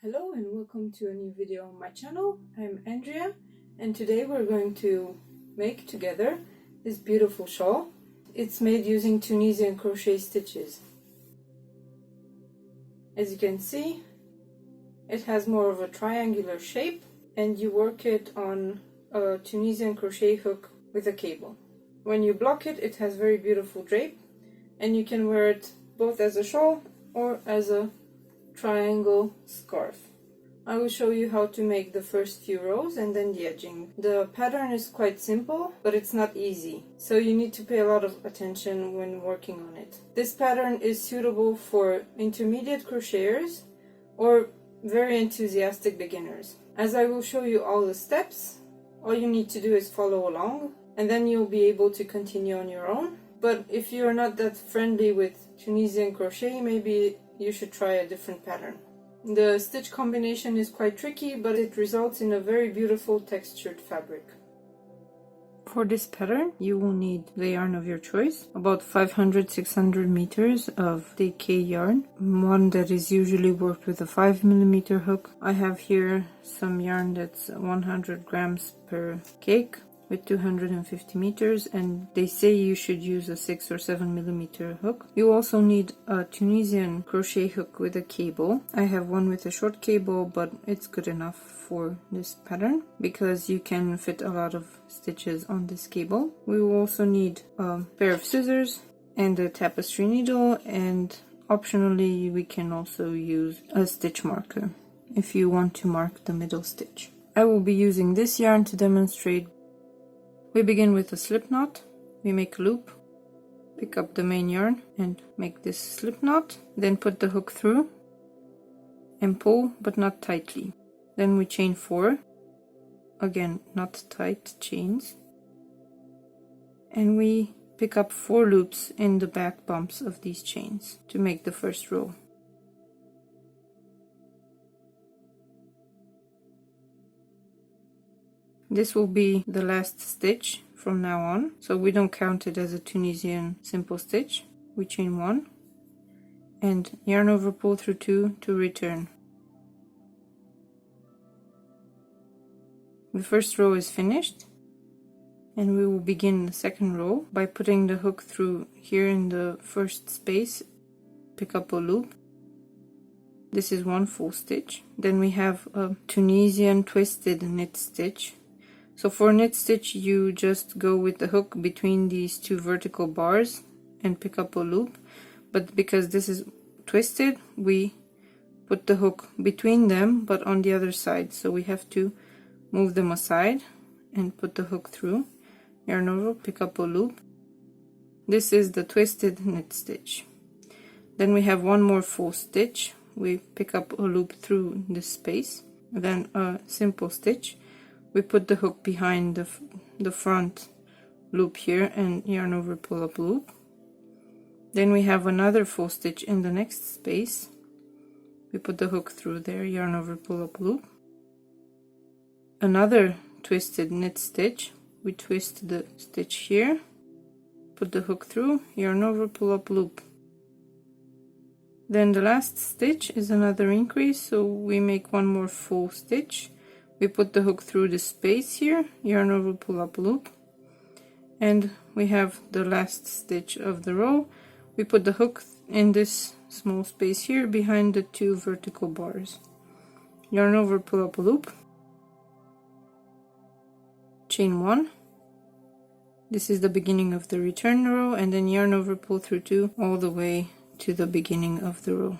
Hello and welcome to a new video on my channel. I'm Andrea and today we're going to make together this beautiful shawl. It's made using Tunisian crochet stitches. As you can see, it has more of a triangular shape and you work it on a Tunisian crochet hook with a cable. When you block it, it has very beautiful drape and you can wear it both as a shawl or as a triangle scarf. I will show you how to make the first few rows and then the edging. The pattern is quite simple, but it's not easy, so you need to pay a lot of attention when working on it. This pattern is suitable for intermediate crocheters or very enthusiastic beginners. As I will show you all the steps, all you need to do is follow along and then you'll be able to continue on your own. But if you're not that friendly with Tunisian crochet, maybe you should try a different pattern. The stitch combination is quite tricky, but it results in a very beautiful textured fabric. For this pattern, you will need the yarn of your choice, about 500-600 meters of DK yarn, one that is usually worked with a 5mm hook. I have here some yarn that's 100 grams per cake, with 250 meters, and they say you should use a 6 or 7mm hook. You also need a Tunisian crochet hook with a cable. I have one with a short cable, but it's good enough for this pattern because you can fit a lot of stitches on this cable. We will also need a pair of scissors and a tapestry needle, and optionally we can also use a stitch marker if you want to mark the middle stitch. I will be using this yarn to demonstrate. We begin with a slip knot, we make a loop, pick up the main yarn and make this slip knot, then put the hook through and pull, but not tightly. Then we chain 4, again not tight chains, and we pick up 4 loops in the back bumps of these chains to make the first row. This will be the last stitch from now on, so we don't count it as a Tunisian simple stitch. We chain 1 and yarn over, pull through 2 to return. The first row is finished and we will begin the second row by putting the hook through here in the first space, pick up a loop. This is 1 full stitch. Then we have a Tunisian twisted knit stitch. So for knit stitch, you just go with the hook between these 2 vertical bars and pick up a loop. But because this is twisted, we put the hook between them, but on the other side. So we have to move them aside and put the hook through. Yarn over, pick up a loop. This is the twisted knit stitch. Then we have 1 more full stitch. We pick up a loop through this space. Then a simple stitch. We put the hook behind the front loop here and yarn over, pull up loop. Then we have another full stitch in the next space. We put the hook through there, yarn over, pull up loop. Another twisted knit stitch. We twist the stitch here, put the hook through, yarn over, pull up loop. Then the last stitch is another increase, so we make 1 more full stitch. We put the hook through the space here, yarn over, pull up loop, and we have the last stitch of the row. We put the hook in this small space here behind the 2 vertical bars. Yarn over, pull up a loop, chain 1. This is the beginning of the return row, and then yarn over, pull through 2 all the way to the beginning of the row.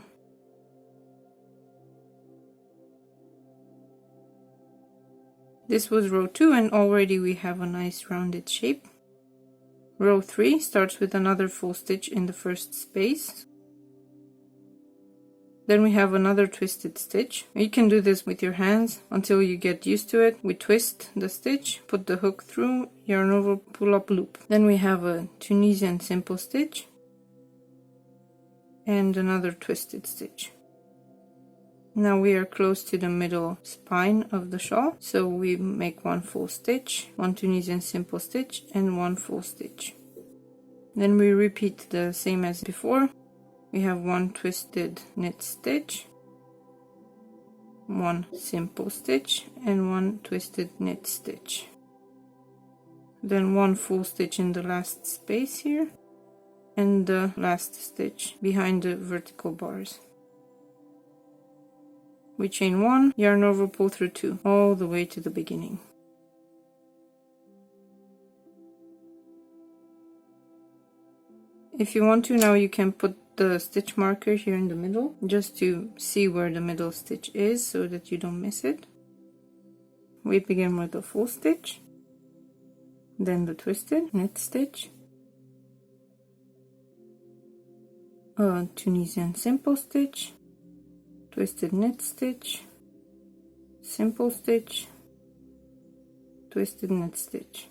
This was row 2 and already we have a nice rounded shape. Row 3 starts with another full stitch in the first space. Then we have another twisted stitch. You can do this with your hands until you get used to it. We twist the stitch, put the hook through, yarn over, pull up loop. Then we have a Tunisian simple stitch and another twisted stitch. Now we are close to the middle spine of the shawl, so we make 1 full stitch, 1 Tunisian simple stitch and 1 full stitch. Then we repeat the same as before. We have 1 twisted knit stitch, one simple stitch and one twisted knit stitch, then one full stitch in the last space here and the last stitch behind the vertical bars. We chain 1, yarn over, pull through 2 all the way to the beginning. If you want to, now you can put the stitch marker here in the middle just to see where the middle stitch is so that you don't miss it. We begin with a full stitch, then the twisted knit stitch, a Tunisian simple stitch, twisted knit stitch, simple stitch, twisted knit stitch.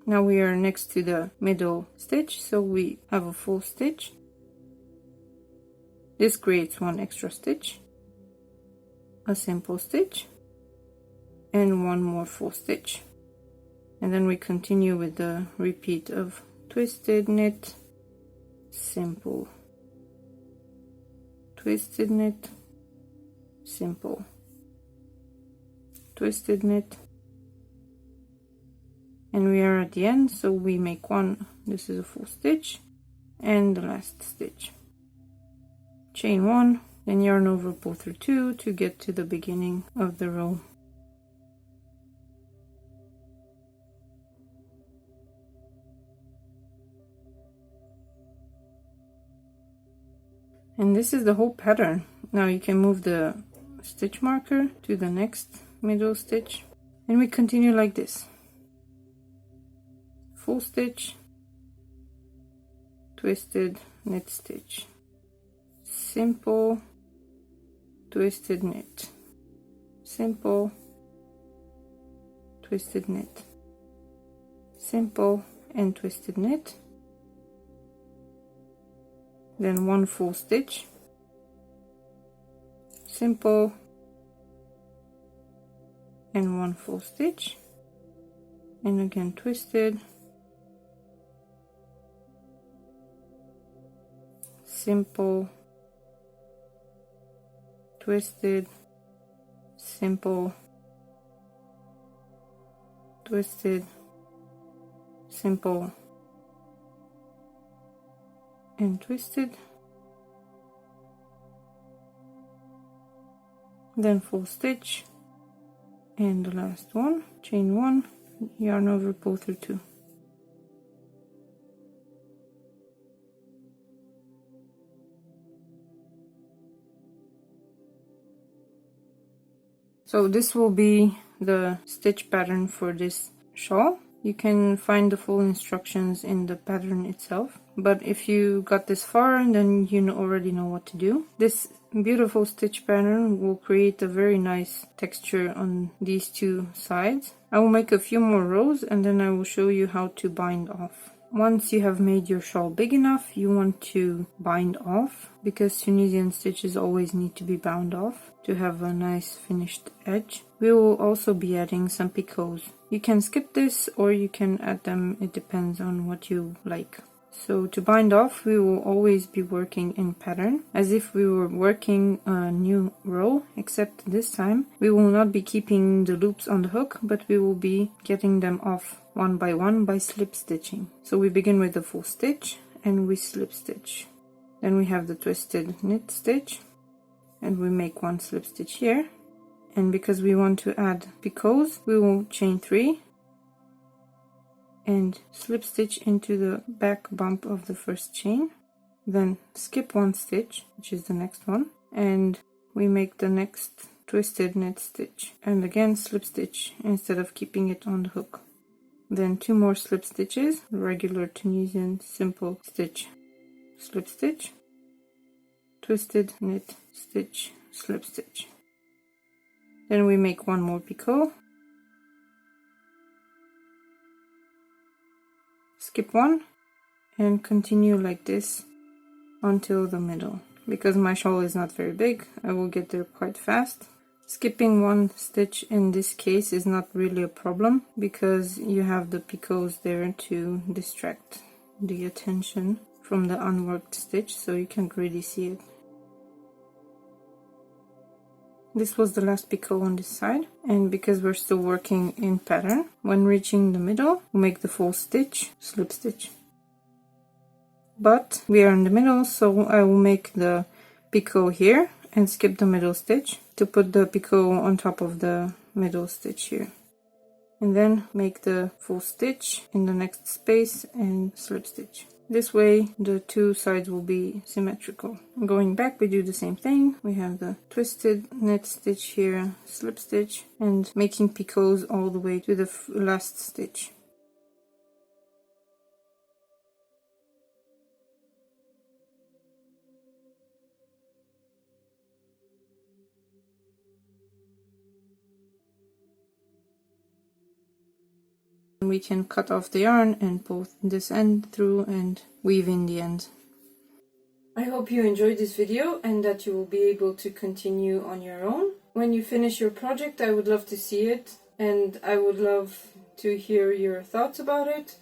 Now we are next to the middle stitch, so we have a full stitch. This creates one extra stitch, a simple stitch, and one more full stitch. And then we continue with the repeat of twisted knit, simple, twisted knit, simple, twisted knit, and we are at the end, so we make one, this is a full stitch, and the last stitch. Chain 1, then yarn over, pull through 2 to get to the beginning of the row. And this is the whole pattern. Now you can move the stitch marker to the next middle stitch, and we continue like this. Full stitch, twisted knit stitch, simple, twisted knit, simple, twisted knit, simple and twisted knit, then one full stitch, simple and one full stitch, and again twisted, simple, twisted, simple, twisted, simple, and twisted, then full stitch, and the last one, chain 1, yarn over, pull through 2. So this will be the stitch pattern for this shawl. You can find the full instructions in the pattern itself, but if you got this far, then you already know what to do. This beautiful stitch pattern will create a very nice texture on these two sides. I will make a few more rows and then I will show you how to bind off. Once you have made your shawl big enough, you want to bind off, because Tunisian stitches always need to be bound off to have a nice finished edge. We will also be adding some picots. You can skip this or you can add them, it depends on what you like. So to bind off, we will always be working in pattern as if we were working a new row, except this time we will not be keeping the loops on the hook, but we will be getting them off one by slip stitching. So we begin with the full stitch and we slip stitch. Then we have the twisted knit stitch and we make one slip stitch here. And because we want to add picots, we will chain 3 and slip stitch into the back bump of the first chain, then skip one stitch, which is the next one, and we make the next twisted knit stitch, and again slip stitch instead of keeping it on the hook. Then 2 more slip stitches, regular Tunisian simple stitch, slip stitch, twisted knit stitch, slip stitch. Then we make 1 more picot, skip 1, and continue like this until the middle. Because my shawl is not very big, I will get there quite fast. Skipping 1 stitch in this case is not really a problem, because you have the picots there to distract the attention from the unworked stitch, so you can't really see it. This was the last picot on this side, and because we're still working in pattern, when reaching the middle, we'll make the full stitch, slip stitch. But we are in the middle, so I will make the picot here and skip the middle stitch to put the picot on top of the middle stitch here. And then make the full stitch in the next space and slip stitch. This way the two sides will be symmetrical. Going back, we do the same thing. We have the twisted knit stitch here, slip stitch, and making picots all the way to the last stitch. We can cut off the yarn and pull this end through and weave in the end. I hope you enjoyed this video and that you will be able to continue on your own. When you finish your project, I would love to see it, and I would love to hear your thoughts about it.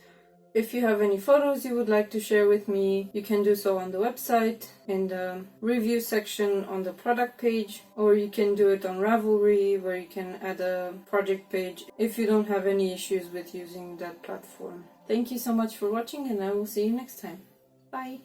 If you have any photos you would like to share with me, you can do so on the website, in the review section on the product page, or you can do it on Ravelry, where you can add a project page if you don't have any issues with using that platform. Thank you so much for watching, and I will see you next time. Bye!